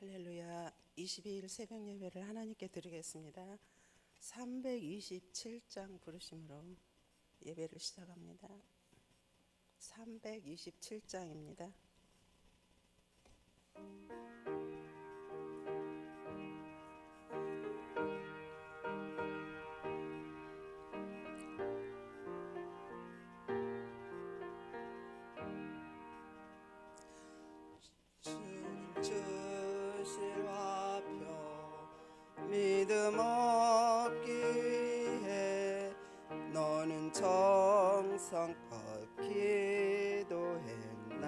할렐루야. 22일 새벽 예배를 하나님께 드리겠습니다. 327장 부르심으로 예배를 시작합니다. 327장입니다. 믿음 얻기 위해 너는 정성껏 기도했나.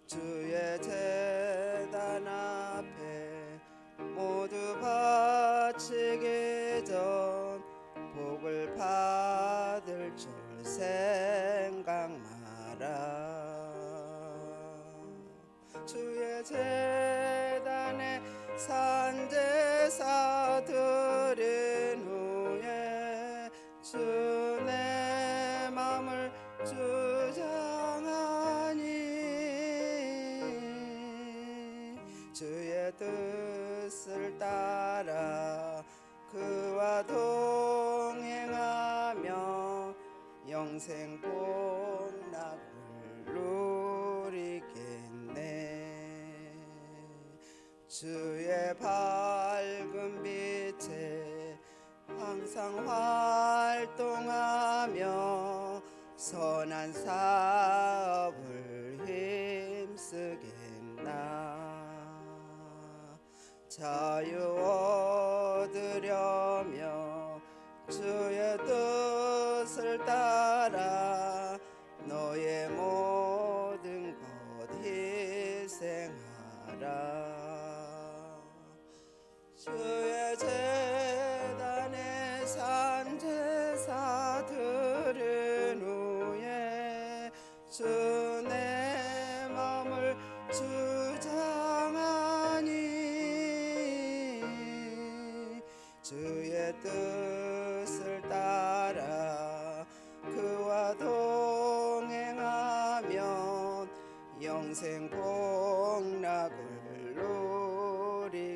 주의 제단 앞에 모두 바치기 전 복을 받을 줄 생각 마라. 주의 제단에 산제사 드린 후에 주 내 맘을 주장하니 주의 뜻을 따라 그와 동행하며 영생 복락을 누리겠네. 주의 밝은 빛에 항상 활동하며 선한 사업을 힘쓰겠나. 자유 얻으려며 주의 뜻을 따라 너의 모든 것 희생하라. 주의 제단에 산제사 드린 후에 주 내 맘을 주장하니 주의 뜻을 따라 그와 동행하면 영생 복락을 누리겠네.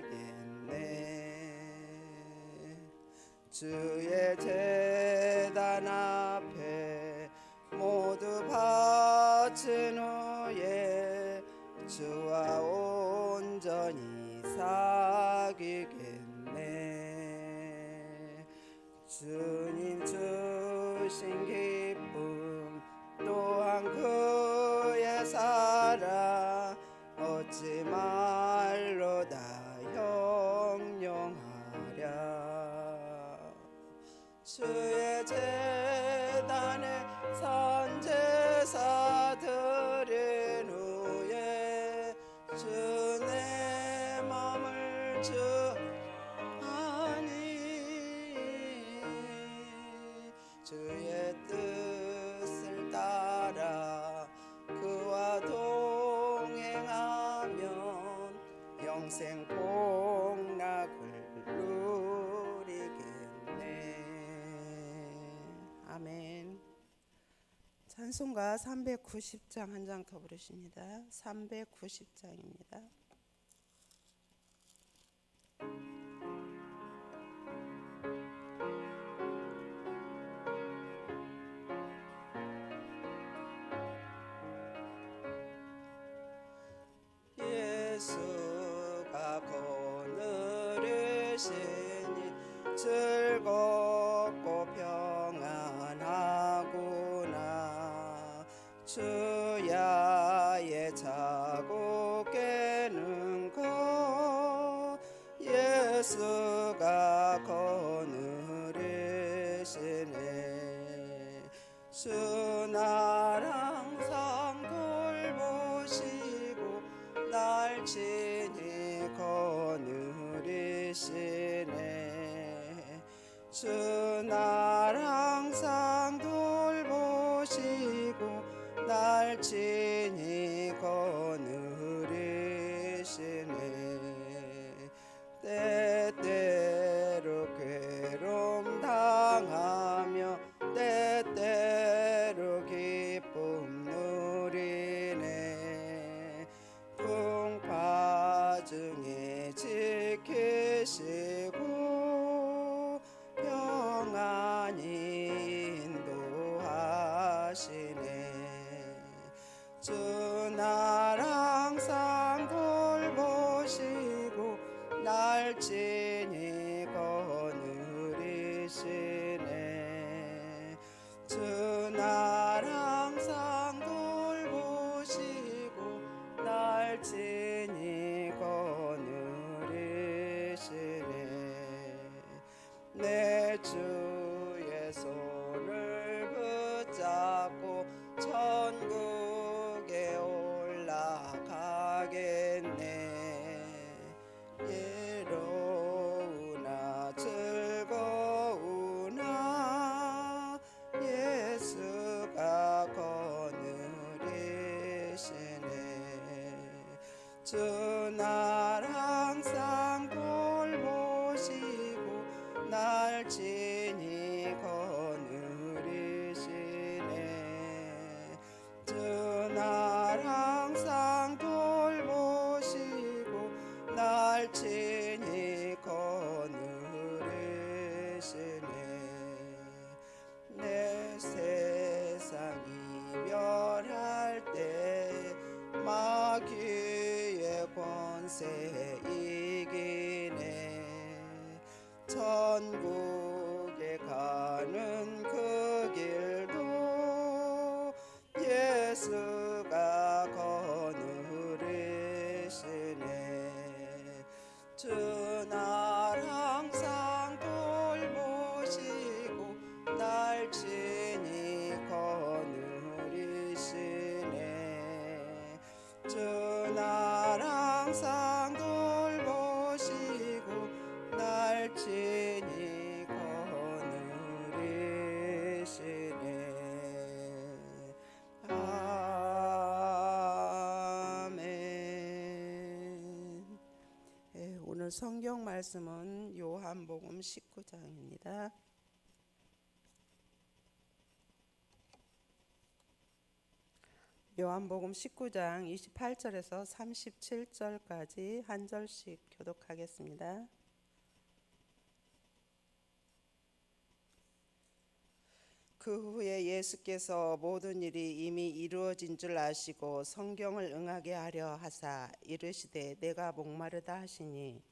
주의 제단 앞에 모두 바친 후에 주와 온전히 사귀겠네. 주님 주신 기쁨 또한 그의 사랑 어찌 말로 다 형용하랴. 주의 제단에 산제사 드린 후에 주 내 맘을 주하니 주의 뜻을 따라 그와 동행하면 영생 복락을 누리겠네. 아멘. 찬송가 390장 한 장 더 부르십니다. 390장입니다. 예수가 거느리시니 즐겁고 평안하구나. 주야의 자고 깨는 것 예수가 거느리시네. 주 날 항상 돌보시고 날 친히 거느리시네. 주 날 항상 돌보시고 날 친히 거느리시네. 때때로 괴로움 당하며 때때로 기쁨 누리네. 나중에 지키시고 평안히 인도하시네. 주 날 항상 돌보시고 날 친히 거느리시네. 주 날 항상 돌보시고 날 친히 거느리시네. 내 주의 손을 붙잡고 천국에 올라가겠네. 예로우나 즐거우나 예수가 거느리시네. 주 날 항상 돌보시고 날 친히 거느리시네. 주 날 항상 돌보시고 날 친히 거느리시네. 내 세상 이별할 때 마귀의 권세 이기네. 천국에 가는 그 길도 예수가 거느리시네. 주 날 항상 돌보시고 날 친히 거느리시네. 주 날 항상 돌보시고 날 친히 거느리시네. 아멘. 오늘 성경 말씀은 요한복음 19장입니다. 요한복음 19장 28절에서 37절까지 한 절씩 교독하겠습니다. 그 후에 예수께서 모든 일이 이미 이루어진 줄 아시고 성경을 응하게 하려 하사 이르시되 내가 목마르다 하시니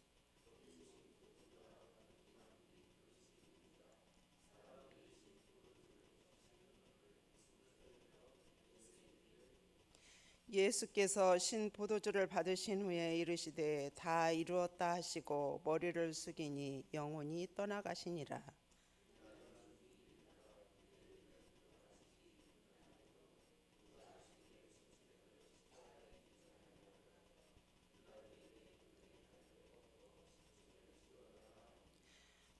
예수께서 신 포도주를 받으신 후에 이르시되 다 이루었다 하시고 머리를 숙이니 영혼이 떠나가시니라.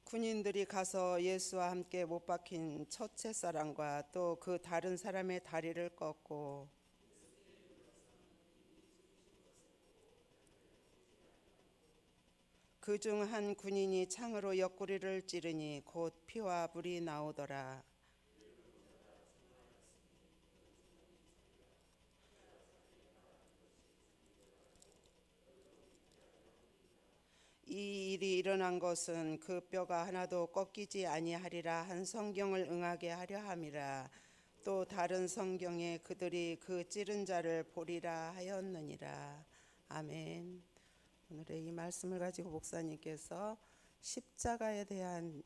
군인들이 가서 예수와 함께 못 박힌 첫째 사람과 또 그 다른 사람의 다리를 꺾고 그중 한 군인이 창으로 옆구리를 찌르니 곧 피와 불이 나오더라. 이 일이 일어난 것은 그 뼈가 하나도 꺾이지 아니하리라 한 성경을 응하게 하려 함이라. 또 다른 성경에 그들이 그 찌른 자를 보리라 하였느니라. 아멘. 오늘의 이 말씀을 가지고 목사님께서 십자가에 대한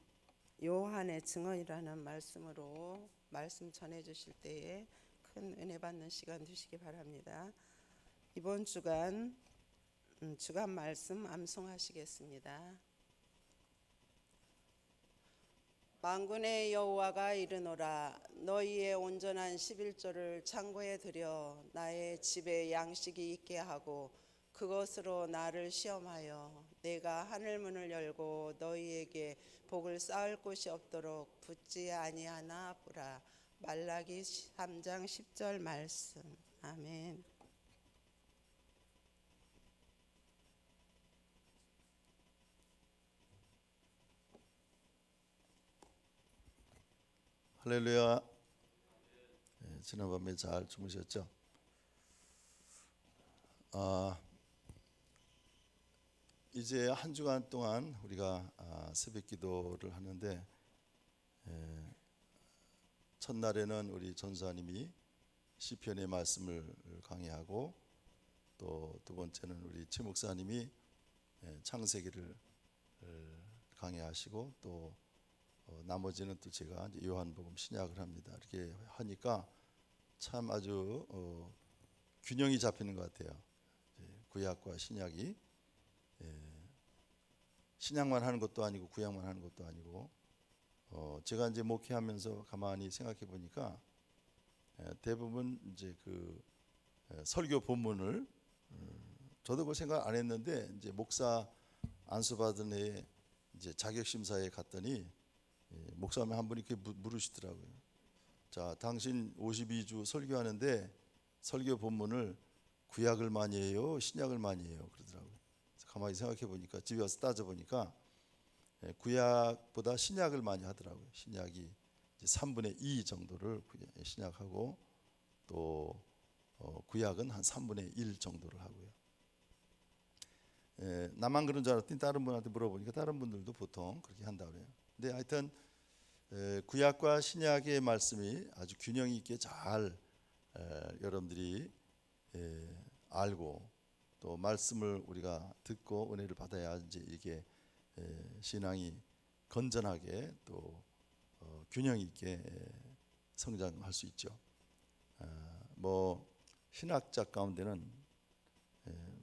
요한의 증언이라는 말씀으로 말씀 전해 주실 때에 큰 은혜 받는 시간 되시기 바랍니다. 이번 주간 말씀 암송하시겠습니다. 만군의 여호와가 이르노라. 너희의 온전한 11조를 창고에 들여 나의 집에 양식이 있게 하고 그것으로 나를 시험하여 내가 하늘 문을 열고 너희에게 복을 쌓을 곳이 없도록 붙지 아니하나 보라. 말라기 3장 10절 말씀. 아멘. 할렐루야. 지난밤에 잘 주무셨죠? 이제 한 주간 동안 우리가 새벽 기도를 하는데, 첫날에는 우리 전사님이 시편의 말씀을 강의하고, 또 두 번째는 우리 최 목사님이 창세기를 강의하시고, 또 나머지는 또 제가 이제 요한복음 신약을 합니다. 이렇게 하니까 참 아주 균형이 잡히는 것 같아요. 구약과 신약이 신약만 하는 것도 아니고 구약만 하는 것도 아니고, 제가 이제 목회하면서 가만히 생각해 보니까 대부분 이제 그 설교 본문을 저도 그 생각 안 했는데, 이제 목사 안수 받은 해에 이제 자격 심사에 갔더니 목사님 한 분이 이렇게 물으시더라고요. 자, 당신 52주 설교하는데 설교 본문을 구약을 많이 해요, 신약을 많이 해요? 그러더라고요. 그래서 가만히 생각해 보니까, 집에 와서 따져 보니까 구약보다 신약을 많이 하더라고요. 신약이 이제 3분의 2 정도를 신약하고, 또 구약은 한 3분의 1 정도를 하고요. 나만 그런 줄 알았더니 다른 분한테 물어보니까 다른 분들도 보통 그렇게 한다고 그래요. 근데 하여튼 구약과 신약의 말씀이 아주 균형 있게 잘 여러분들이 알고, 또 말씀을 우리가 듣고 은혜를 받아야 이제 이게 신앙이 건전하게 또 균형 있게 성장할 수 있죠. 뭐 신학자 가운데는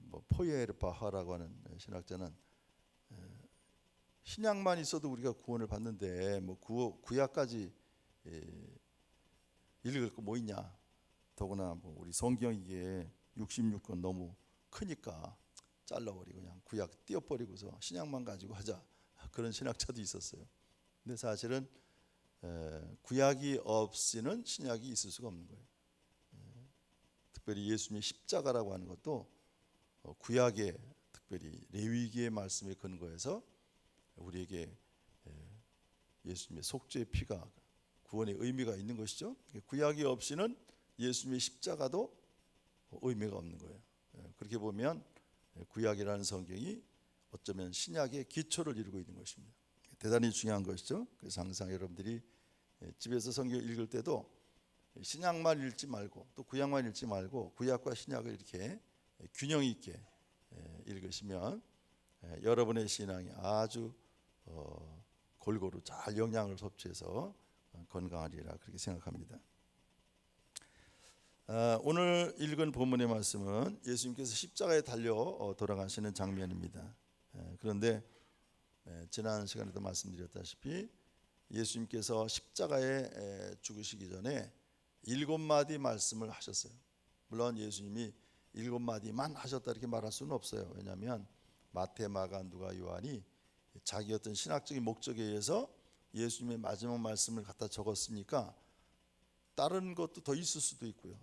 뭐 포예르바하라고 하는 신학자는 신약만 있어도 우리가 구원을 받는데 뭐 구약까지 읽을 거 뭐 있냐, 더구나 뭐 우리 성경 이게 66권 너무 크니까 잘라버리고 그냥 구약 띄워버리고서 신약만 가지고 하자, 그런 신학자도 있었어요. 근데 사실은 구약이 없이는 신약이 있을 수가 없는 거예요. 특별히 예수님의 십자가라고 하는 것도 구약의, 특별히 레위기의 말씀에 근거해서 우리에게 예수님의 속죄의 피가 구원의 의미가 있는 것이죠. 구약이 없이는 예수님의 십자가도 의미가 없는 거예요. 그렇게 보면 구약이라는 성경이 어쩌면 신약의 기초를 이루고 있는 것입니다. 대단히 중요한 것이죠. 그래서 항상 여러분들이 집에서 성경 읽을 때도 신약만 읽지 말고 또 구약만 읽지 말고 구약과 신약을 이렇게 균형 있게 읽으시면 여러분의 신앙이 아주 골고루 잘 영양을 섭취해서 건강하리라, 그렇게 생각합니다. 오늘 읽은 본문의 말씀은 예수님께서 십자가에 달려 돌아가시는 장면입니다. 그런데 지난 시간에도 말씀드렸다시피 예수님께서 십자가에 죽으시기 전에 7마디 말씀을 하셨어요. 물론 예수님이 7마디만 하셨다 이렇게 말할 수는 없어요. 왜냐하면 마태, 마가, 누가, 요한이 자기 어떤 신학적인 목적에 의해서 예수님의 마지막 말씀을 갖다 적었으니까 다른 것도 더 있을 수도 있고요.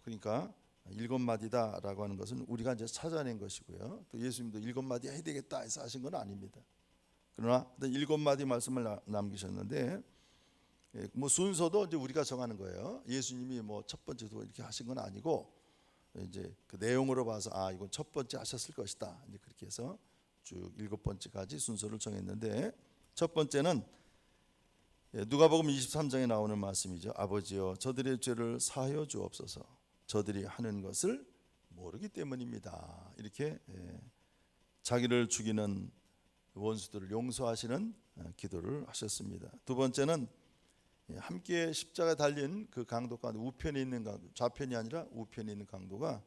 그러니까 7마디다라고 하는 것은 우리가 이제 찾아낸 것이고요. 또 예수님도 7마디 해야 되겠다 해서 하신 건 아닙니다. 그러나 7마디 말씀을 남기셨는데, 뭐 순서도 이제 우리가 정하는 거예요. 예수님이 뭐 첫 번째도 이렇게 하신 건 아니고, 이제 그 내용으로 봐서 이건 첫 번째 하셨을 것이다, 이제 그렇게 해서 쭉 7번째까지 순서를 정했는데, 첫 번째는 누가복음 23장에 나오는 말씀이죠. 아버지여 저들의 죄를 사하여 주옵소서, 저들이 하는 것을 모르기 때문입니다. 이렇게 자기를 죽이는 원수들을 용서하시는 기도를 하셨습니다. 두 번째는 함께 십자가에 달린 그 강도 가운데 우편에 있는 강도, 좌편이 아니라 우편에 있는 강도가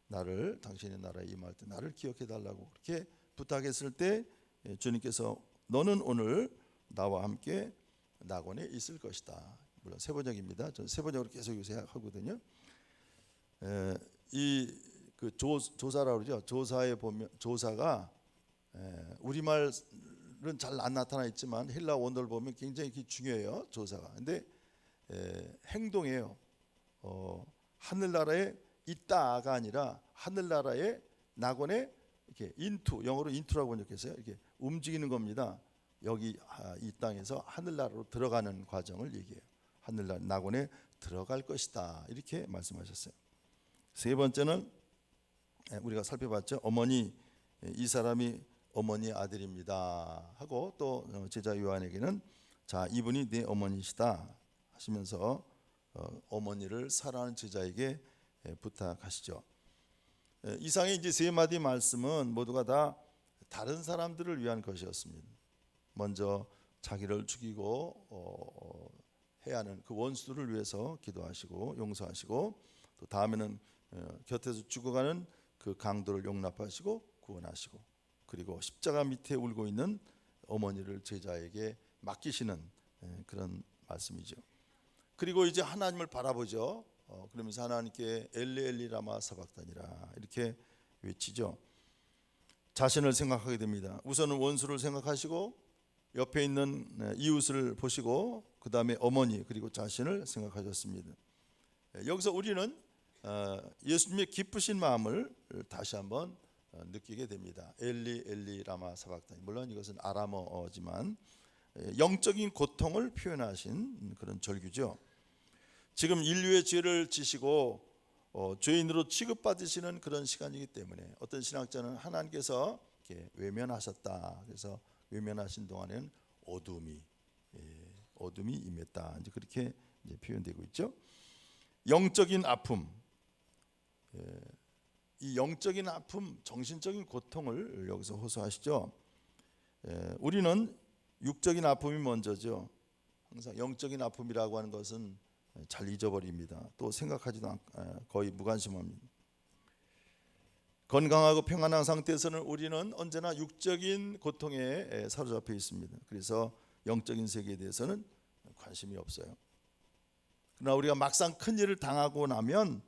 나를, 당신의 나라에 임할 때 나를 기억해 달라고 그렇게 부탁했을 때 주님께서 너는 오늘 나와 함께 낙원에 있을 것이다. 물론 세번역입니다. 저는 세번역으로 계속 요새 하거든요. 이 그 조사라고 그러죠. 조사에 보면 조사가 우리말은 잘 안 나타나 있지만 헬라 원어를 보면 굉장히 중요해요. 조사가. 근데 행동이에요. 하늘나라에 있다가 아니라 하늘나라의 낙원에 이렇게 인투, 영어로 인투라고 번역했어요. 이렇게 움직이는 겁니다. 여기 이 땅에서 하늘나라로 들어가는 과정을 얘기해요. 하늘나라 낙원에 들어갈 것이다, 이렇게 말씀하셨어요. 세 번째는 우리가 살펴봤죠. 어머니 이 사람이 어머니의 아들입니다 하고 또 제자 요한에게는 자 이분이 네 어머니시다 하시면서 어머니를 사랑하는 제자에게 부탁하시죠. 이상의 이제 세 마디 말씀은 모두가 다 다른 사람들을 위한 것이었습니다. 먼저 자기를 죽이고 해야 하는 그 원수들을 위해서 기도하시고 용서하시고 또 다음에는 곁에서 죽어가는 그 강도를 용납하시고 구원하시고 그리고 십자가 밑에 울고 있는 어머니를 제자에게 맡기시는 그런 말씀이죠. 그리고 이제 하나님을 바라보죠. 그러면서 하나님께 엘리 엘리 라마 사박다니라 이렇게 외치죠. 자신을 생각하게 됩니다. 우선은 원수를 생각하시고 옆에 있는 이웃을 보시고 그 다음에 어머니 그리고 자신을 생각하셨습니다. 여기서 우리는 예수님의 기쁘신 마음을 다시 한번 느끼게 됩니다. 엘리 엘리 라마 사박다니. 물론 이것은 아람어지만 영적인 고통을 표현하신 그런 절규죠. 지금 인류의 죄를 지시고 죄인으로 취급받으시는 그런 시간이기 때문에 어떤 신학자는 하나님께서 이렇게 외면하셨다. 그래서 외면하신 동안에는 어둠이 임했다. 이제 그렇게 이제 표현되고 있죠. 영적인 아픔, 이 영적인 아픔, 정신적인 고통을 여기서 호소하시죠. 우리는 육적인 아픔이 먼저죠. 항상 영적인 아픔이라고 하는 것은 잘 잊어버립니다. 또 생각하지도 거의 무관심합니다. 건강하고 평안한 상태에서는 우리는 언제나 육적인 고통에 사로잡혀 있습니다. 그래서 영적인 세계에 대해서는 관심이 없어요. 그러나 우리가 막상 큰 일을 당하고 나면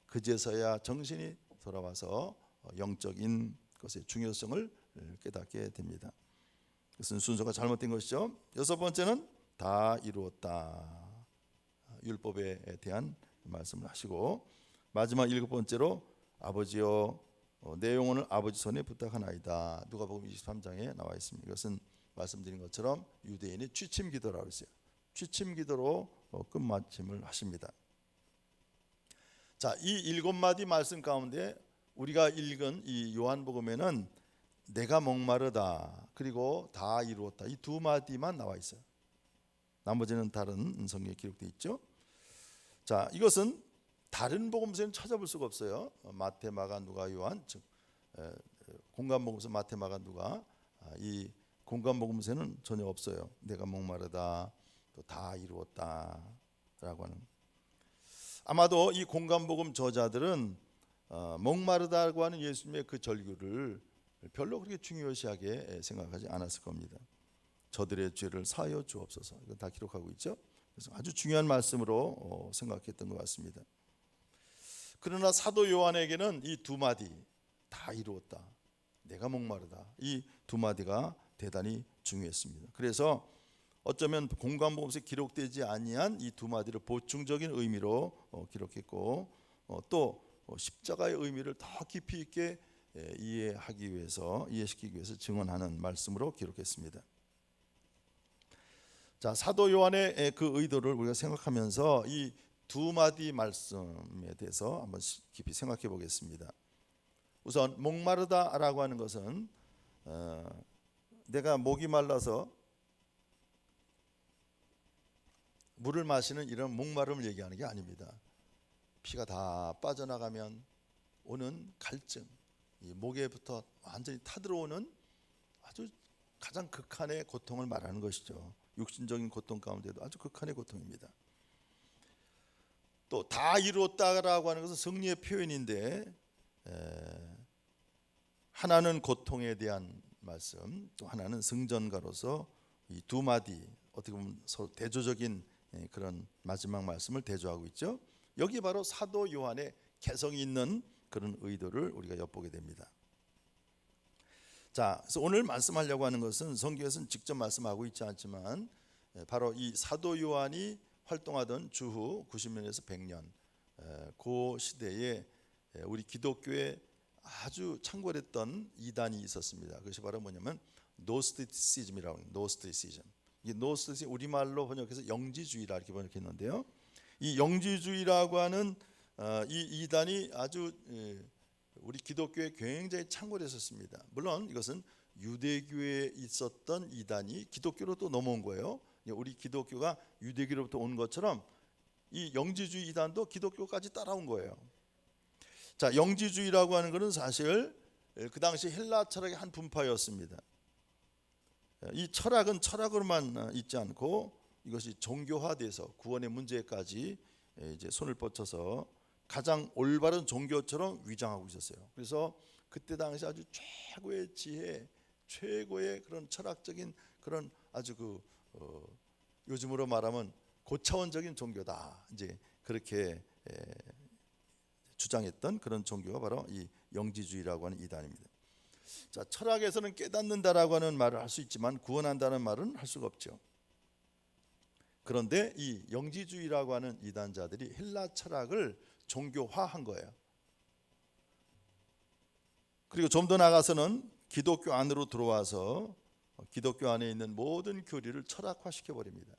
그제서야 정신이 돌아와서 영적인 것의 중요성을 깨닫게 됩니다. 그것은 순서가 잘못된 것이죠. 여섯 번째는 다 이루었다. 율법에 대한 말씀을 하시고 마지막 일곱 번째로 아버지여 내 영혼을 아버지 손에 부탁하나이다. 누가복음 23장에 나와 있습니다. 이것은 말씀드린 것처럼 유대인의 취침 기도라고 했어요. 취침 기도로 끝마침을 하십니다. 자, 이 일곱 마디 말씀 가운데 우리가 읽은 이 요한복음에는 내가 목마르다 그리고 다 이루었다 이 두 마디만 나와 있어요. 나머지는 다른 성경에 기록되어 있죠. 자, 이것은 다른 복음서에는 찾아볼 수가 없어요. 마태, 마가, 누가, 요한, 즉 공간복음서 마태, 마가, 누가 이 공간복음서에는 전혀 없어요. 내가 목마르다 또 다 이루었다라고 하는. 아마도 이 공간복음 저자들은 목마르다고 하는 예수님의 그 절규를 별로 그렇게 중요시하게 생각하지 않았을 겁니다. 저들의 죄를 사하여 주옵소서. 이건 다 기록하고 있죠. 그래서 아주 중요한 말씀으로 생각했던 것 같습니다. 그러나 사도 요한에게는 이 두 마디 다 이루었다. 내가 목마르다. 이 두 마디가 대단히 중요했습니다. 그래서 어쩌면 공간복음서에 기록되지 아니한 이 두 마디를 보충적인 의미로 기록했고 또 십자가의 의미를 더 깊이 있게 이해시키기 위해서 증언하는 말씀으로 기록했습니다. 자, 사도 요한의 그 의도를 우리가 생각하면서 이 두 마디 말씀에 대해서 한번 깊이 생각해 보겠습니다. 우선 목마르다라고 하는 것은 내가 목이 말라서 물을 마시는 이런 목마름을 얘기하는 게 아닙니다. 피가 다 빠져나가면 오는 갈증, 이 목에부터 완전히 타들어오는 아주 가장 극한의 고통을 말하는 것이죠. 육신적인 고통 가운데도 아주 극한의 고통입니다. 또 다 이루었다라고 하는 것은 승리의 표현인데 하나는 고통에 대한 말씀, 또 하나는 승전가로서 이 두 마디 어떻게 보면 서로 대조적인 그런 마지막 말씀을 대조하고 있죠. 여기 바로 사도 요한의 개성이 있는 그런 의도를 우리가 엿보게 됩니다. 자, 그래서 오늘 말씀하려고 하는 것은 성경에서는 직접 말씀하고 있지 않지만 바로 이 사도 요한이 활동하던 주후 90년에서 100년 그 시대에 우리 기독교에 아주 창궐했던 이단이 있었습니다. 그것이 바로 뭐냐면 노스티시즘이라고 해요. 노스티시즘. 이 노스티시즘 우리말로 번역해서 영지주의라 이렇게 번역했는데요. 이 영지주의라고 하는 이 이단이 아주 우리 기독교에 굉장히 창궐했었습니다. 물론 이것은 유대교에 있었던 이단이 기독교로 또 넘어온 거예요. 우리 기독교가 유대교로부터 온 것처럼 이 영지주의 이단도 기독교까지 따라온 거예요. 자, 영지주의라고 하는 것은 사실 그 당시 헬라 철학의 한 분파였습니다. 이 철학은 철학으로만 있지 않고 이것이 종교화돼서 구원의 문제까지 이제 손을 뻗쳐서 가장 올바른 종교처럼 위장하고 있었어요. 그래서 그때 당시 아주 최고의 지혜, 최고의 그런 철학적인 그런 아주 요즘으로 말하면 고차원적인 종교다, 이제 그렇게 주장했던 그런 종교가 바로 이 영지주의라고 하는 이단입니다. 자, 철학에서는 깨닫는다라고 하는 말을 할 수 있지만 구원한다는 말은 할 수가 없죠. 그런데 이 영지주의라고 하는 이단자들이 헬라 철학을 종교화한 거예요. 그리고 좀 더 나가서는 기독교 안으로 들어와서 기독교 안에 있는 모든 교리를 철학화시켜 버립니다.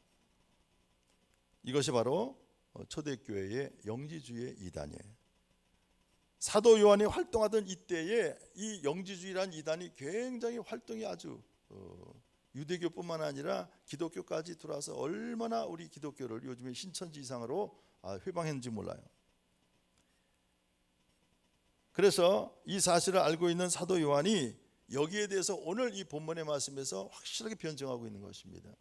이것이 바로 초대교회의 영지주의의 이단이에요. 사도 요한이 활동하던 이때에 이 영지주의라는 이단이 굉장히 활동이 아주 유대교뿐만 아니라 기독교까지 들어와서 얼마나 우리 기독교를 요즘에 신천지 이상으로 회방했는지 몰라요. 그래서 이 사실을 알고 있는 사도 요한이 여기에 대해서 오늘 이 본문의 말씀에서 확실하게 변증하고 있는 것입니다.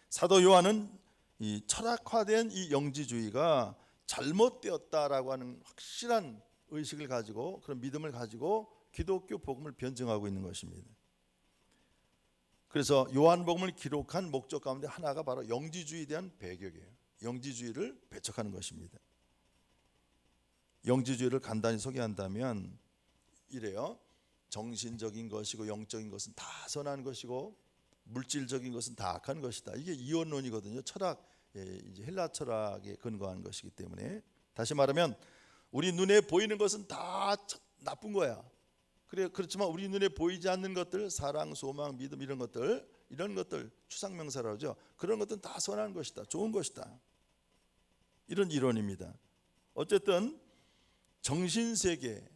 사도 요한은 이 철학화된 이 영지주의가 잘못되었다라고 하는 확실한 의식을 가지고, 그런 믿음을 가지고 기독교 복음을 변증하고 있는 것입니다. 그래서 요한복음을 기록한 목적 가운데 하나가 바로 영지주의에 대한 배격이에요. 영지주의를 배척하는 것입니다. 영지주의를 간단히 소개한다면 이래요. 정신적인 것이고 영적인 것은 다 선한 것이고 물질적인 것은 다 악한 것이다. 이게 이원론이거든요. 철학, 이제 헬라 철학에 근거한 것이기 때문에, 다시 말하면 우리 눈에 보이는 것은 다 나쁜 거야. 그렇지만 우리 눈에 보이지 않는 것들, 사랑, 소망, 믿음, 이런 것들 추상명사라고 하죠. 그런 것들은 다 선한 것이다, 좋은 것이다, 이런 이론입니다. 어쨌든 정신세계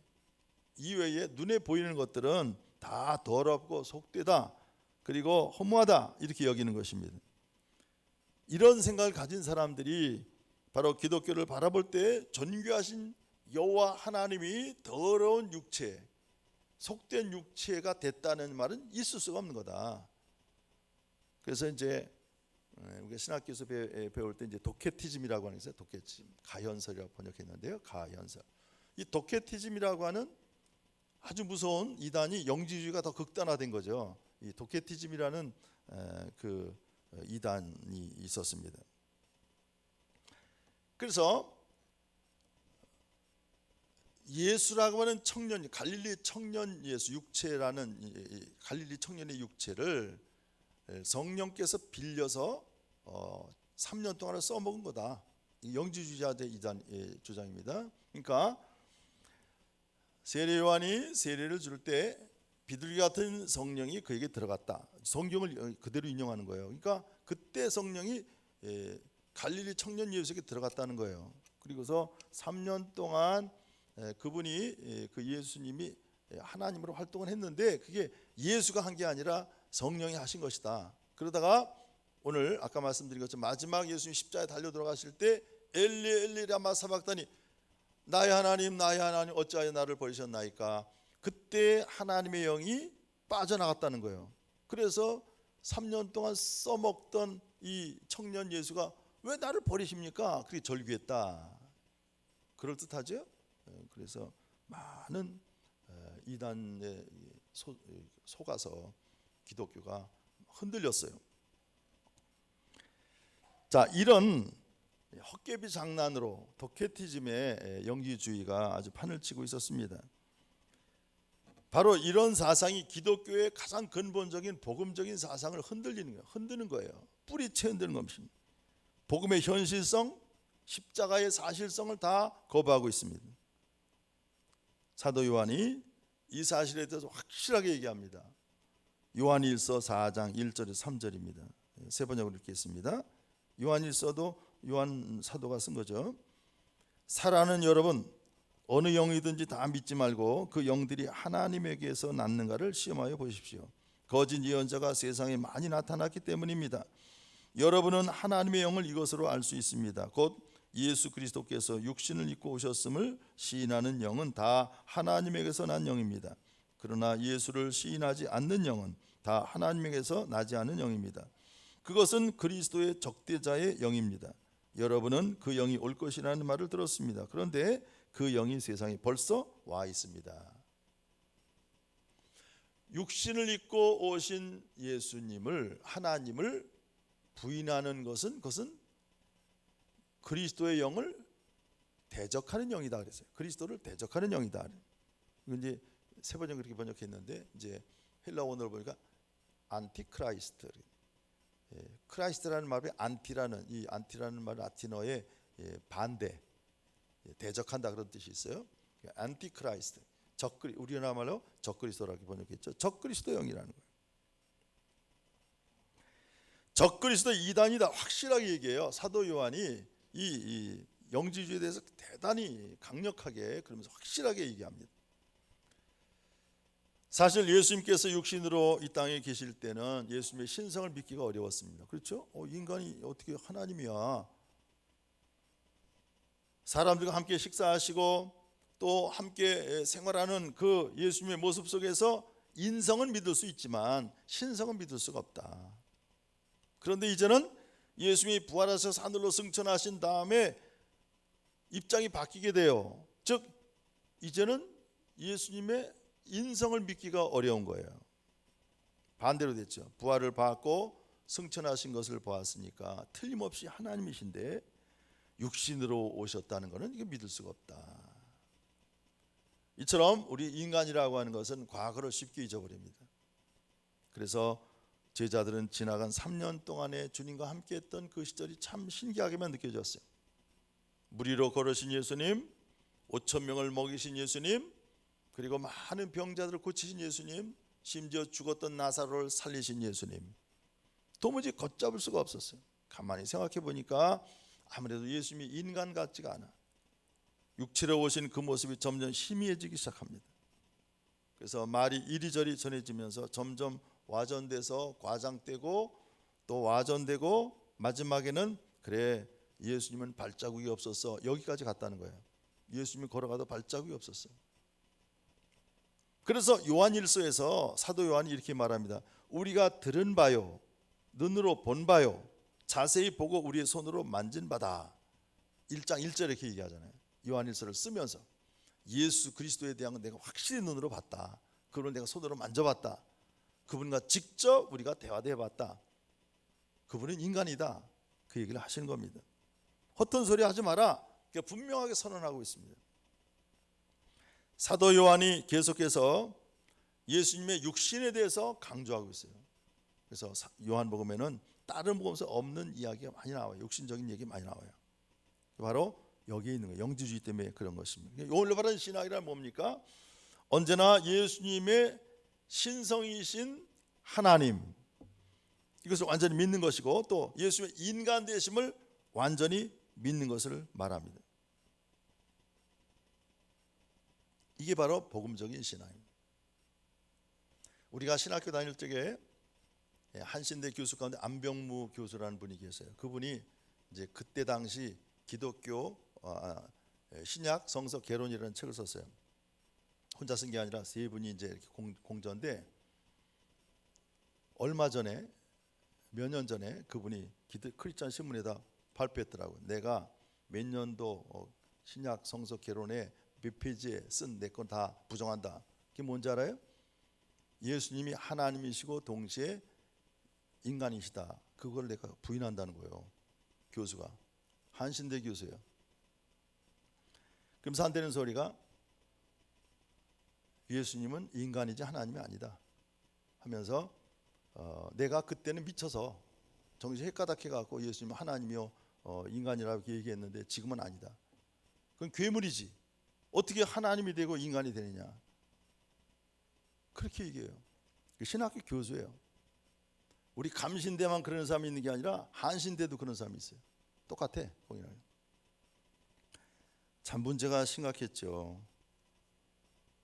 이외에 눈에 보이는 것들은 다 더럽고 속되다, 그리고 허무하다, 이렇게 여기는 것입니다. 이런 생각을 가진 사람들이 바로 기독교를 바라볼 때 존귀하신 여호와 하나님이 더러운 육체, 속된 육체가 됐다는 말은 있을 수가 없는 거다. 그래서 이제 우리가 신학교에서 배울 때 이제 도케티즘이라고 하는 게 있어요. 도케티즘, 가현설이라고 번역했는데요. 가현설. 이 도케티즘이라고 하는 아주 무서운 이단이 영지주의가 더 극단화된 거죠. 이 도케티즘이라는 그 이단이 있었습니다. 그래서 예수라고 하는 청년, 갈릴리 청년 예수, 육체라는 갈릴리 청년의 육체를 성령께서 빌려서 3년 동안을 써먹은 거다. 영지주의자의 이단의 주장입니다. 그러니까 세례 요한이 세례를 줄 때 비둘기 같은 성령이 그에게 들어갔다. 성경을 그대로 인용하는 거예요. 그러니까 그때 성령이 갈릴리 청년 예수에게 들어갔다는 거예요. 그리고서 3년 동안 그분이 그 예수님이 하나님으로 활동을 했는데 그게 예수가 한 게 아니라 성령이 하신 것이다. 그러다가 오늘 아까 말씀드린 것처럼 마지막 예수님 십자가에 달려 들어가실 때 엘리 엘리 라마 사박다니, 나의 하나님 나의 하나님 어찌하여 나를 버리셨나이까. 그때 하나님의 영이 빠져나갔다는 거예요. 그래서 3년 동안 써먹던 이 청년 예수가 왜 나를 버리십니까? 그렇게 절규했다. 그럴듯하죠? 그래서 많은 이단에 속아서 기독교가 흔들렸어요. 자, 이런 헛개비 장난으로 도케티즘의 영지주의가 아주 판을 치고 있었습니다. 바로 이런 사상이 기독교의 가장 근본적인 복음적인 사상을 흔드는 거예요. 뿌리채 흔드는 것입니다. 복음의 현실성, 십자가의 사실성을 다 거부하고 있습니다. 사도 요한이 이 사실에 대해서 확실하게 얘기합니다. 요한일서 4장 1절에서 3절입니다. 세 번역으로 읽겠습니다. 요한일서도 요한 사도가 쓴 거죠. 사랑하는 여러분, 어느 영이든지 다 믿지 말고 그 영들이 하나님에게서 났는가를 시험하여 보십시오. 거짓 예언자가 세상에 많이 나타났기 때문입니다. 여러분은 하나님의 영을 이것으로 알 수 있습니다. 곧 예수 그리스도께서 육신을 입고 오셨음을 시인하는 영은 다 하나님에게서 난 영입니다. 그러나 예수를 시인하지 않는 영은 다 하나님에게서 나지 않은 영입니다. 그것은 그리스도의 적대자의 영입니다. 여러분은 그 영이 올 것이라는 말을 들었습니다. 그런데 그 영이 세상에 벌써 와 있습니다. 육신을 입고 오신 예수님을, 하나님을 부인하는 것은 그것은 그리스도의 영을 대적하는 영이다 그랬어요. 그리스도를 대적하는 영이다. 이건 이제 세 번째 그렇게 번역했는데 이제 헬라 원어로 보니까 안티크라이스트. 크라이스트라는 말이 안티라는 이 안티라는 말 라틴어의 반대, 대적한다 그런 뜻이 있어요. 안티크라이스트. 우리나라 말로 적그리스도라고 번역했죠. 적그리스도 영이라는 거예요. 적그리스도 이단이다 확실하게 얘기해요. 사도 요한이 이 영지주의에 대해서 대단히 강력하게 그러면서 확실하게 얘기합니다. 사실 예수님께서 육신으로 이 땅에 계실 때는 예수님의 신성을 믿기가 어려웠습니다. 그렇죠? 인간이 어떻게 하나님이야? 사람들과 함께 식사하시고 또 함께 생활하는 그 예수님의 모습 속에서 인성은 믿을 수 있지만 신성은 믿을 수가 없다. 그런데 이제는 예수님이 부활하셔서 하늘로 승천하신 다음에 입장이 바뀌게 돼요. 즉 이제는 예수님의 인성을 믿기가 어려운 거예요. 반대로 됐죠. 부활을 받고 승천하신 것을 보았으니까 틀림없이 하나님이신데 육신으로 오셨다는 것은 이게 믿을 수가 없다. 이처럼 우리 인간이라고 하는 것은 과거를 쉽게 잊어버립니다. 그래서 제자들은 지나간 3년 동안에 주님과 함께했던 그 시절이 참 신기하게만 느껴졌어요. 물 위로 걸으신 예수님, 5천 명을 먹이신 예수님, 그리고 많은 병자들을 고치신 예수님, 심지어 죽었던 나사로를 살리신 예수님, 도무지 걷잡을 수가 없었어요. 가만히 생각해 보니까 아무래도 예수님이 인간 같지가 않아. 육체로 오신 그 모습이 점점 희미해지기 시작합니다. 그래서 말이 이리저리 전해지면서 점점 와전돼서 과장되고 또 와전되고 마지막에는 그래 예수님은 발자국이 없었어 여기까지 갔다는 거예요. 예수님이 걸어가도 발자국이 없었어요. 그래서 요한일서에서 사도 요한이 이렇게 말합니다. 우리가 들은 바요 눈으로 본 바요 자세히 보고 우리의 손으로 만진 바다. 1장 1절에 이렇게 얘기하잖아요. 요한일서를 쓰면서 예수 그리스도에 대한 건 내가 확실히 눈으로 봤다. 그분을 내가 손으로 만져봤다. 그분과 직접 우리가 대화도 해봤다. 그분은 인간이다. 그 얘기를 하시는 겁니다. 헛된 소리 하지 마라. 분명하게 선언하고 있습니다. 사도 요한이 계속해서 예수님의 육신에 대해서 강조하고 있어요. 그래서 요한복음에는 다른 복음에서 없는 이야기가 많이 나와요. 육신적인 얘기 많이 나와요. 바로 여기에 있는 거예요. 영지주의 때문에 그런 것입니다. 올바른 신학이란 뭡니까? 언제나 예수님의 신성이신 하나님 이것을 완전히 믿는 것이고 또 예수의 인간 되심을 완전히 믿는 것을 말합니다. 이게 바로 복음적인 신앙입니다. 우리가 신학교 다닐 적에 한신대 교수 가운데 안병무 교수라는 분이 계세요. 그분이 이제 그때 당시 기독교 신약 성서 개론이라는 책을 썼어요. 혼자 쓴 게 아니라 세 분이 이제 이렇게 공저인데 얼마 전에 몇 년 전에 그분이 크리스천 신문에다 발표했더라고요. 내가 몇 년도 신약 성서 개론에 몇 페이지에 쓴 내 건 다 부정한다. 그게 뭔지 알아요? 예수님이 하나님이시고 동시에 인간이시다. 그걸 내가 부인한다는 거예요. 교수가 한신대 교수예요. 그러면서 한대는 소리가 예수님은 인간이지 하나님이 아니다 하면서 내가 그때는 미쳐서 정신 헷가닥해 갖고 예수님은 하나님이요 인간이라고 얘기했는데 지금은 아니다. 그건 괴물이지. 어떻게 하나님이 되고 인간이 되느냐. 그렇게 얘기해요. 신학교 교수예요. 우리 감신대만 그런 사람이 있는 게 아니라 한신대도 그런 사람이 있어요. 똑같아. 참 문제가 심각했죠.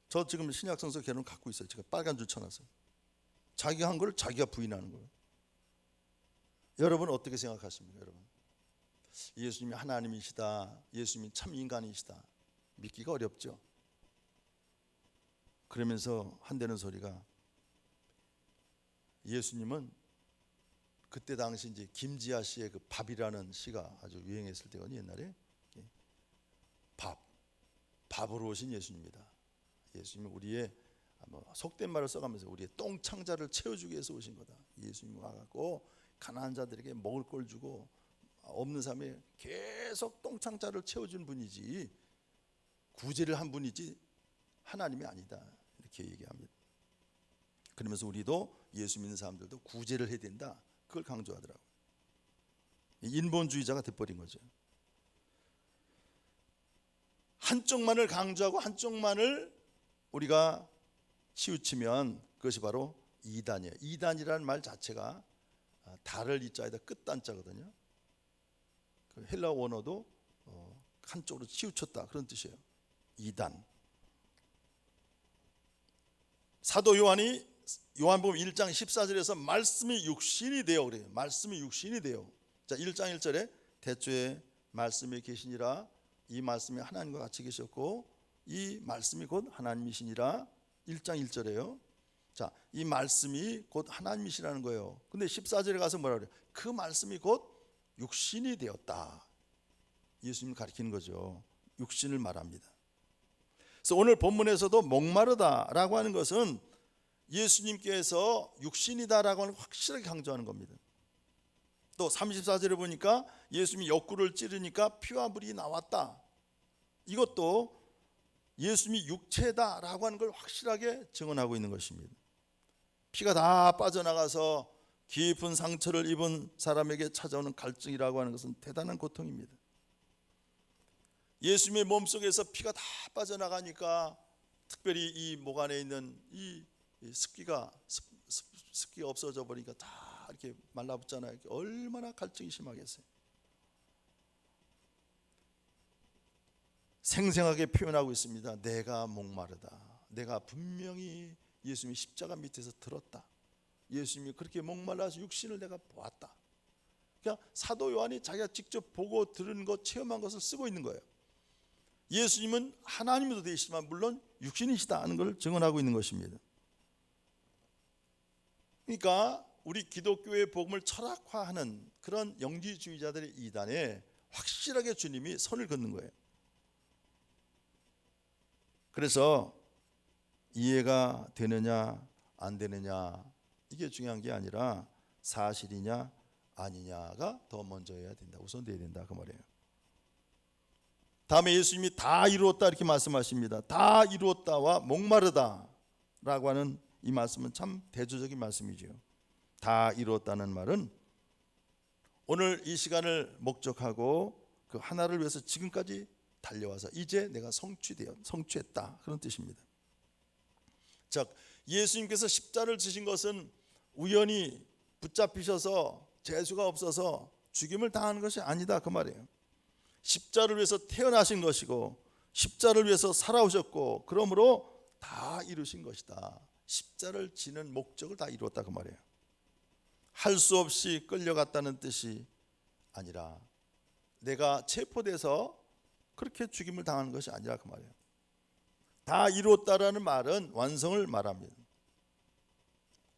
저 지금 신약성서 개론 갖고 있어요. 제가 빨간 줄 쳐놨어요. 자기가 한 걸 자기가 부인하는 거예요. 여러분 어떻게 생각하십니까? 여러분, 예수님이 하나님이시다, 예수님이 참 인간이시다 믿기가 어렵죠. 그러면서 한다는 소리가, 예수님은 그때 당시 이제 김지아 씨의 그 밥이라는 시가 아주 유행했을 때거든요. 옛날에 밥으로 오신 예수님이다. 예수님은 우리의 속된 말을 써가면서 우리의 똥창자를 채워주기 위해서 오신 거다. 예수님이 와갖고 가난한 자들에게 먹을 걸 주고 없는 사람에 계속 똥창자를 채워준 분이지, 구제를 한 분이지 하나님이 아니다, 이렇게 얘기합니다. 그러면서 우리도 예수 믿는 사람들도 구제를 해야 된다, 그걸 강조하더라고요. 인본주의자가 돼버린 거죠. 한쪽만을 강조하고 한쪽만을 우리가 치우치면 그것이 바로 이단이에요. 이단이라는 말 자체가 달을 이자에다 끝단자거든요. 그 헬라 원어도 한쪽으로 치우쳤다, 그런 뜻이에요. 이단. 사도 요한이 요한복음 1장 14절에서 말씀이 육신이 되어 그래요. 말씀이 육신이 되어. 자, 1장 1절에 태초에 말씀이 계시니라, 이 말씀이 하나님과 같이 계셨고 이 말씀이 곧 하나님이시니라. 1장 1절에요. 자, 이 말씀이 곧 하나님이시라는 거예요. 근데 14절에 가서 뭐라 그래요? 그 말씀이 곧 육신이 되었다. 예수님을 가리키는 거죠. 육신을 말합니다. 그래서 오늘 본문에서도 목마르다라고 하는 것은 예수님께서 육신이다라고 하는 걸 확실하게 강조하는 겁니다. 또 34절에 보니까 예수님이 옆구리를 찌르니까 피와 물이 나왔다. 이것도 예수님이 육체다라고 하는 걸 확실하게 증언하고 있는 것입니다. 피가 다 빠져나가서 깊은 상처를 입은 사람에게 찾아오는 갈증이라고 하는 것은 대단한 고통입니다. 예수님의 몸속에서 피가 다 빠져나가니까 특별히 이 목 안에 있는 이 습기가 없어져 버리니까 다 이렇게 말라붙잖아요. 얼마나 갈증이 심하겠어요. 생생하게 표현하고 있습니다. 내가 목마르다. 내가 분명히 예수님이 십자가 밑에서 들었다. 예수님이 그렇게 목말라서 육신을 내가 보았다. 그냥 사도 요한이 자기가 직접 보고 들은 것, 체험한 것을 쓰고 있는 거예요. 예수님은 하나님도 되시지만 물론 육신이시다 하는 걸 증언하고 있는 것입니다. 그러니까 우리 기독교의 복음을 철학화하는 그런 영지주의자들의 이단에 확실하게 주님이 선을 긋는 거예요. 그래서 이해가 되느냐 안 되느냐 이게 중요한 게 아니라 사실이냐 아니냐가 더 먼저 해야 된다, 우선돼야 된다, 그 말이에요. 다음에 예수님이 다 이루었다 이렇게 말씀하십니다. 다 이루었다와 목마르다라고 하는 이 말씀은 참 대조적인 말씀이죠. 다 이루었다는 말은 오늘 이 시간을 목적하고 그 하나를 위해서 지금까지 달려와서 이제 내가 성취했다, 그런 뜻입니다. 자, 예수님께서 십자를 지신 것은 우연히 붙잡히셔서 재수가 없어서 죽임을 당하는 것이 아니다, 그 말이에요. 십자를 위해서 태어나신 것이고 십자를 위해서 살아오셨고 그러므로 다 이루신 것이다. 십자를 지는 목적을 다 이루었다, 그 말이에요. 할 수 없이 끌려갔다는 뜻이 아니라 내가 체포돼서 그렇게 죽임을 당하는 것이 아니라 그 말이에요. 다 이루었다라는 말은 완성을 말합니다.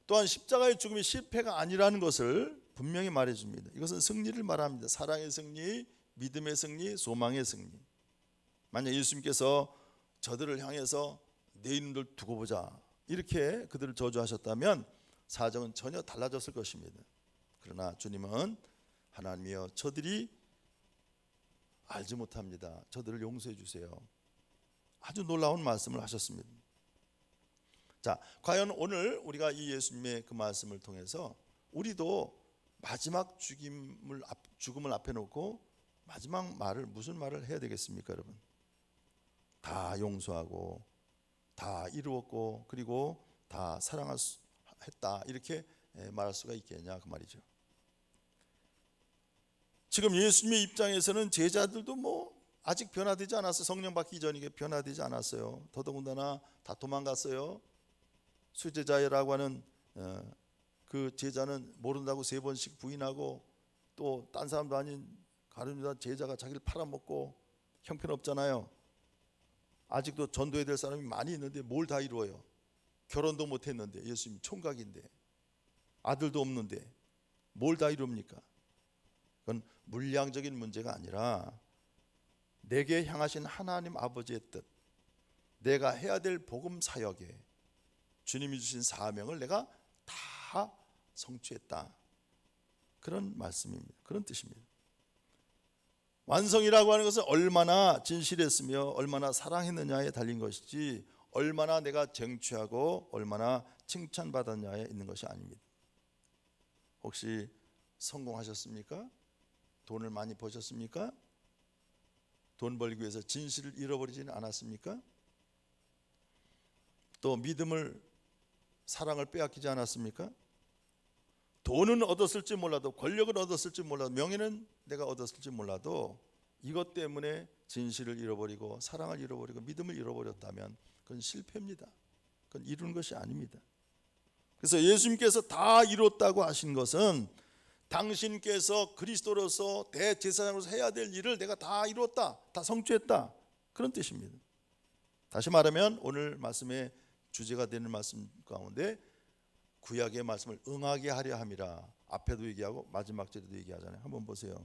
또한 십자가의 죽음이 실패가 아니라는 것을 분명히 말해줍니다. 이것은 승리를 말합니다. 사랑의 승리, 믿음의 승리, 소망의 승리. 만약 예수님께서 저들을 향해서 내 이름들 두고 보자 이렇게 그들을 저주하셨다면 사정은 전혀 달라졌을 것입니다. 그러나 주님은 하나님이여 저들이 알지 못합니다. 저들을 용서해 주세요. 아주 놀라운 말씀을 하셨습니다. 자, 과연 오늘 우리가 이 예수님의 그 말씀을 통해서 우리도 마지막 죽음을 앞에 놓고 마지막 말을 무슨 말을 해야 되겠습니까, 여러분? 다 용서하고 다 이루었고 그리고 다 사랑했다 이렇게 말할 수가 있겠냐, 그 말이죠. 지금 예수님의 입장에서는 제자들도 아직 변화되지 않았어요. 성령 받기 전이게 변화되지 않았어요. 더더군다나 다 도망갔어요. 수제자라고 하는 그 제자는 모른다고 3번씩 부인하고, 또 딴 사람도 아닌 가룟유다 제자가 자기를 팔아먹고 형편없잖아요. 아직도 전도해야 될 사람이 많이 있는데 뭘 다 이루어요. 결혼도 못했는데, 예수님 총각인데, 아들도 없는데 뭘 다 이룹니까? 그건 물량적인 문제가 아니라 내게 향하신 하나님 아버지의 뜻, 내가 해야 될 복음 사역에 주님이 주신 사명을 내가 다 성취했다, 그런 말씀입니다. 그런 뜻입니다. 완성이라고 하는 것은 얼마나 진실했으며 얼마나 사랑했느냐에 달린 것이지, 얼마나 내가 쟁취하고 얼마나 칭찬받았냐에 있는 것이 아닙니다. 혹시 성공하셨습니까? 돈을 많이 버셨습니까? 돈 벌기 위해서 진실을 잃어버리지는 않았습니까? 또 믿음을, 사랑을 빼앗기지 않았습니까? 돈은 얻었을지 몰라도, 권력을 얻었을지 몰라도, 명예는 내가 얻었을지 몰라도 이것 때문에 진실을 잃어버리고 사랑을 잃어버리고 믿음을 잃어버렸다면 그건 실패입니다. 그건 이루는 것이 아닙니다. 그래서 예수님께서 다 이뤘다고 하신 것은 당신께서 그리스도로서 대제사장으로서 해야 될 일을 내가 다 이뤘다, 다 성취했다, 그런 뜻입니다. 다시 말하면 오늘 말씀의 주제가 되는 말씀 가운데 구약의 말씀을 응하게 하려 함이라, 앞에도 얘기하고 마지막 절에도 얘기하잖아요. 한번 보세요.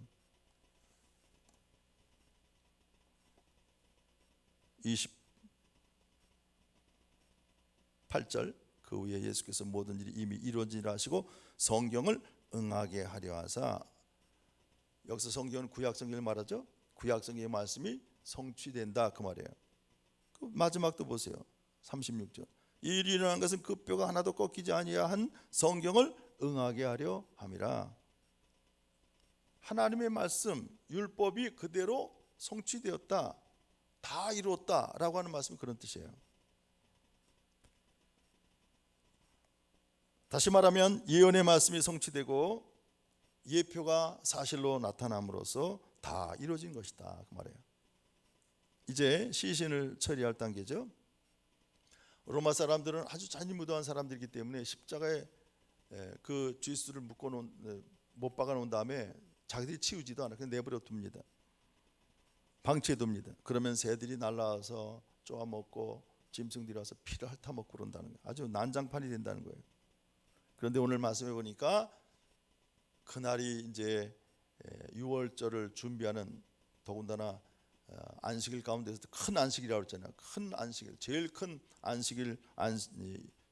28절, 그 후에 예수께서 모든 일이 이미 이루어지라 하시고 성경을 응하게 하려 하사, 여기서 성경은 구약 성경을 말하죠. 구약 성경의 말씀이 성취된다, 그 말이에요. 그 마지막도 보세요. 36절, 이 일이 일어난 것은 그 뼈가 하나도 꺾이지 아니한 성경을 응하게 하려 함이라. 하나님의 말씀, 율법이 그대로 성취되었다, 다 이루었다라고 하는 말씀이 그런 뜻이에요. 다시 말하면 예언의 말씀이 성취되고 예표가 사실로 나타남으로써 다 이루어진 것이다, 그 말이에요. 이제 시신을 처리할 단계죠. 로마 사람들은 아주 잔인무도한 사람들이기 때문에 십자가에 그 죄수를 못 박아 놓은 다음에 자기들이 치우지도 않아요. 그냥 내버려 둡니다. 방치해 둡니다. 그러면 새들이 날아와서 쪼아먹고 짐승들이 와서 피를 핥아먹고 그런다는 거예요. 아주 난장판이 된다는 거예요. 그런데 오늘 말씀해 보니까 그날이 이제 유월절을 준비하는, 더군다나 안식일 가운데서 큰 안식이라고 했잖아요. 큰 안식일, 제일 큰 안식일,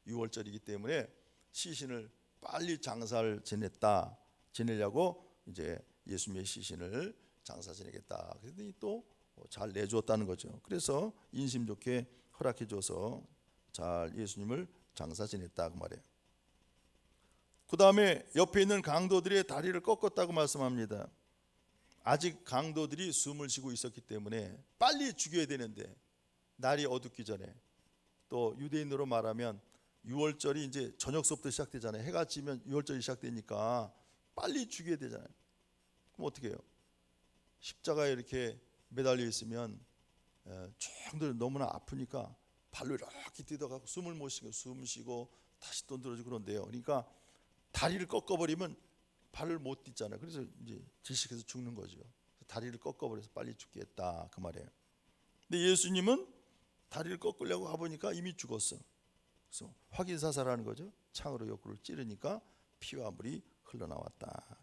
유월절이기 때문에 시신을 빨리 장사를 지내려고 이제 예수님의 시신을 장사 지내겠다, 그랬더니 또 잘 내주었다는 거죠. 그래서 인심 좋게 허락해 줘서 잘 예수님을 장사 지냈다, 그 말이에요. 그 다음에 옆에 있는 강도들의 다리를 꺾었다고 말씀합니다. 아직 강도들이 숨을 쉬고 있었기 때문에 빨리 죽여야 되는데, 날이 어둡기 전에, 또 유대인으로 말하면 유월절이 이제 저녁서부터 시작되잖아요. 해가 지면 유월절이 시작되니까 빨리 죽여야 되잖아요. 그럼 어떻게 해요? 십자가에 이렇게 매달려 있으면 총들 너무나 아프니까 발로 이렇게 뛰어가고 숨을 못 쉬고 숨 쉬고 다시 또 늘어지고 그런데요. 그러니까 다리를 꺾어버리면 발을 못 딛잖아요. 그래서 이제 질식해서 죽는 거죠. 다리를 꺾어버려서 빨리 죽겠다, 그 말이에요. 근데 예수님은 다리를 꺾으려고 가보니까 이미 죽었어. 그래서 확인사살하는 거죠. 창으로 옆구리를 찌르니까 피와 물이 흘러나왔다.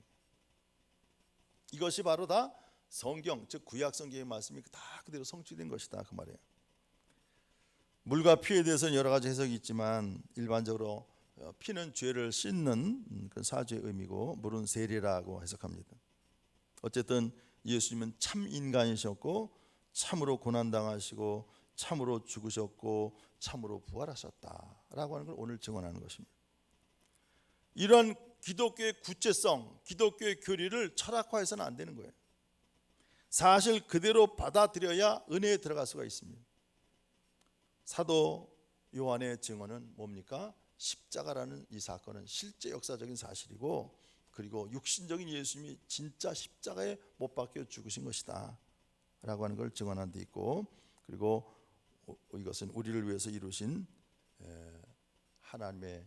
이것이 바로 다 성경, 즉 구약 성경의 말씀이 다 그대로 성취된 것이다, 그 말이에요. 물과 피에 대해서는 여러 가지 해석이 있지만 일반적으로 피는 죄를 씻는 그 사죄의 의미고 물은 세례라고 해석합니다. 어쨌든 예수님은 참 인간이셨고 참으로 고난당하시고 참으로 죽으셨고 참으로 부활하셨다라고 하는 걸 오늘 증언하는 것입니다. 이러한 기독교의 구체성, 기독교의 교리를 철학화해서는 안 되는 거예요. 사실 그대로 받아들여야 은혜에 들어갈 수가 있습니다. 사도 요한의 증언은 뭡니까? 십자가라는 이 사건은 실제 역사적인 사실이고, 그리고 육신적인 예수님이 진짜 십자가에 못 박혀 죽으신 것이다 있다라고 하는 걸 증언한 데 있고, 그리고 이것은 우리를 위해서 이루신 하나님의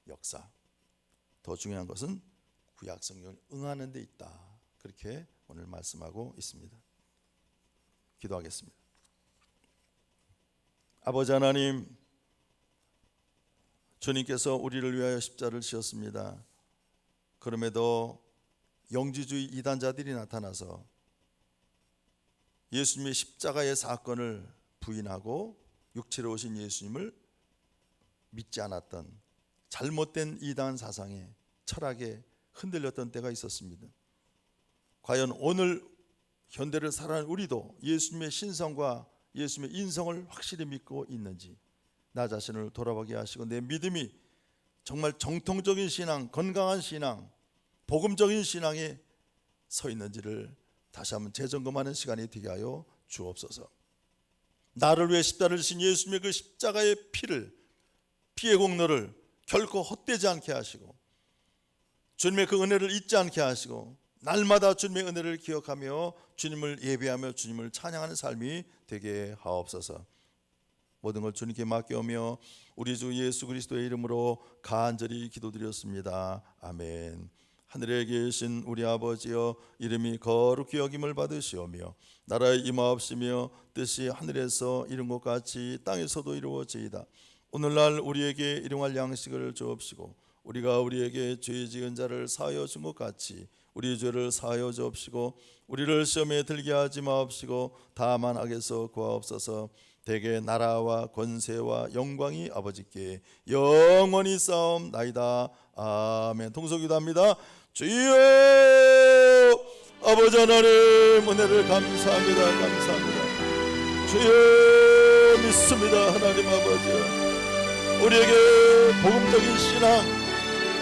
역사, 더 중요한 것은 구약 성경을 응하는 데 있다, 그렇게 오늘 말씀하고 있습니다. 기도하겠습니다. 아버지 하나님, 주님께서 우리를 위하여 십자를 지었습니다. 그럼에도 영지주의 이단자들이 나타나서 예수님의 십자가의 사건을 부인하고 육체로 오신 예수님을 믿지 않았던 잘못된 이단 사상에, 철학에 흔들렸던 때가 있었습니다. 과연 오늘 현대를 살아가는 우리도 예수님의 신성과 예수님의 인성을 확실히 믿고 있는지 나 자신을 돌아보게 하시고, 내 믿음이 정말 정통적인 신앙, 건강한 신앙, 복음적인 신앙에 서 있는지를 다시 한번 재점검하는 시간이 되게 하여 주옵소서. 나를 위해 십자가를 지신 예수님의 그 십자가의 피의 공로를 결코 헛되지 않게 하시고, 주님의 그 은혜를 잊지 않게 하시고, 날마다 주님의 은혜를 기억하며 주님을 예배하며 주님을 찬양하는 삶이 되게 하옵소서. 모든 걸 주님께 맡겨오며 우리 주 예수 그리스도의 이름으로 간절히 기도드렸습니다. 아멘. 하늘에 계신 우리 아버지여, 이름이 거룩히 여김을 받으시오며 나라의 임하옵시며 뜻이 하늘에서 이룬 것 같이 땅에서도 이루어지이다. 오늘날 우리에게 일용할 양식을 주옵시고, 우리가 우리에게 죄 지은 자를 사하여 준 것 같이 우리 죄를 사하여 주옵시고, 우리를 시험에 들게 하지 마옵시고 다만 악에서 구하옵소서. 대개 나라와 권세와 영광이 아버지께 영원히 싸움나이다. 아멘. 동서기도합니다. 주여, 아버지 하나님 은혜를 감사합니다. 감사합니다. 주여, 믿습니다. 하나님 아버지, 우리에게 복음적인 신앙,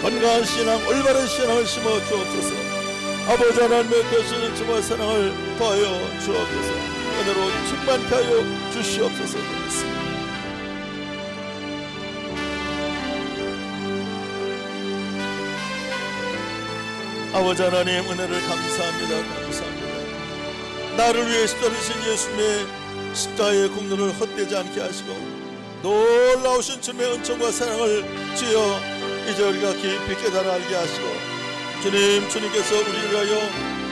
건강한 신앙, 올바른 신앙을 심어 주옵소서. 아버지 하나님의 되시는 주와 사랑을 더하여 주옵소서. 은혜로 충만케 하여 주시옵소서. 믿습니다. 아버지 하나님 은혜를 감사합니다. 감사합니다. 나를 위해 십자가를 지신 예수님의 십자가의 공로를 헛되지 않게 하시고, 놀라우신 주님의 은총과 사랑을 주여 이제 우리가 깊이 깨달아 알게 하시고, 주님께서 우리를 위하여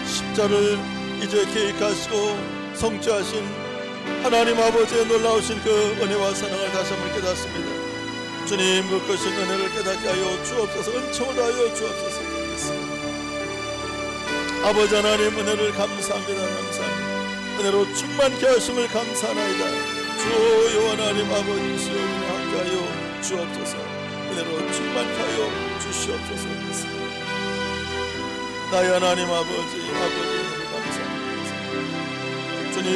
십자를 이제 계획하시고 성취하신 하나님 아버지의 놀라우신 그 은혜와 사랑을 다시 한번 깨닫습니다. 주님, 그 크신 은혜를 깨닫게 하여 주옵소서. 은총을 하여 주옵소서. 아버지 하나님 은혜를 감사합니다. 감사합니다. 은혜로 충만케 하심을 감사하나이다. 주 하나님 아버지 시여 은혜 함께하여 주옵소서. 은혜로 충만케 하여 주시옵소서. 나의 하나님 아버지 은혜를 감사합니다. 주님,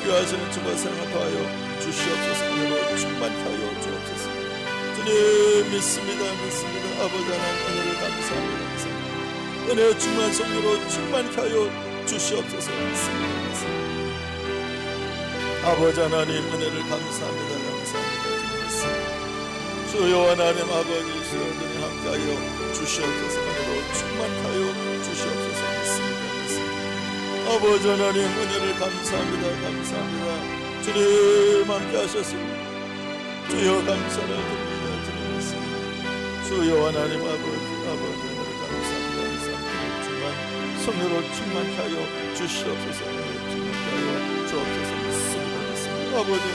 귀하시는 주와 사랑을 더하여 주시옵소서. 은혜로 충만케 하여 주옵소서. 주님, 믿습니다. 아버지 하나님 은혜를 감사합니다. 은혜의 충만 성령으로 충만케 하여 주시옵소서. 믿습니다. 아버지 하나님 은혜를 감사합니다. 주여 하나님 아버지 주여 은혜 함께하여 주시옵소서. 은혜로 충만케 하여 주시옵소서. 믿습니다. 아버지 하나님 은혜를 감사합니다. 주님 함께 하셨습니다. 주여 감사를 드립니다. 주님, 주여 하나님 아버지 은혜를 감사합니다. 충만 성령으로 충만케 하여 주시옵소서. 충만케 하여 주옵소서. 믿습니다. 아버지